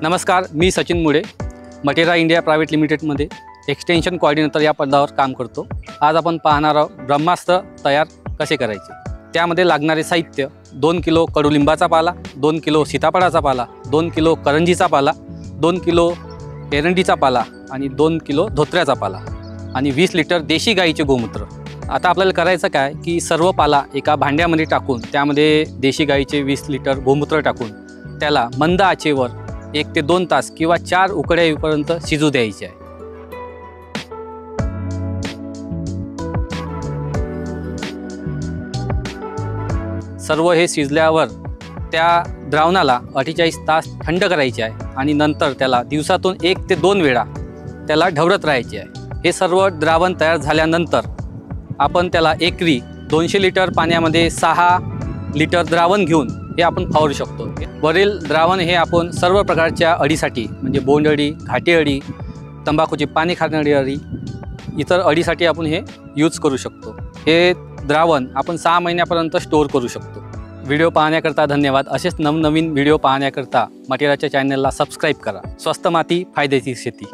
नमस्कार, मी सचिन मुळे, मटेरा India private लिमिटेडमध्ये एक्सटेन्शन कोऑर्डिनेटर या पदावर काम करतो। आज आपण पाहणार आहोत ब्रह्मास्त्र तयार कसे करायचे। त्यामध्ये लागणारे साहित्य 2 किलो कडुलिंबाचा पाला, 2 किलो सीताफळाचा पाला, 2 किलो करंजीचा पाला, 2 किलो एरंडीचा पाला आणि 2 किलो धोत्र्याचा पाला आणि 20 लिटर देशी गाईचे गोमूत्र। आता आपल्याला करायचं काय की सर्व पाला एका भांड्यामध्ये टाकून त्यामध्ये देशी गाईचे 20 लिटर गोमूत्र टाकून त्याला मंद आचेवर 1 ते 2 तास किंवा 4 उकड्या येईपर्यंत शिजू द्यायचे आहे। सर्व हे शिजल्यावर त्या द्रावणाला 48 तास थंड करायचे आहे आणि नंतर त्याला दिवसातून 1 ते 2 वेळा त्याला ढवळत राहायचे आहे। हे सर्व द्रावण तयार झाल्यानंतर आपण त्याला एकरी 200 लिटर पाण्यामध्ये 6 लिटर द्रावण घेऊन हे आपण फवारू शकतो। वरील द्रावण हे आपण सर्व प्रकारच्या अळीसाठी म्हणजे बोंडअळी, घाटी अळी, तंबाखूची पाने खाणारी अळी, इतर अळीसाठी आपण हे यूज करू शकतो। हे द्रावण आपण 6 महिन्यापर्यंत स्टोअर करू शकतो। व्हिडिओ पाहण्याकरता धन्यवाद। असेच नवनवीन व्हिडिओ पाहण्याकरता मटेराच्या चॅनलला सबस्क्राईब करा। स्वस्त माती फायद्याची शेती।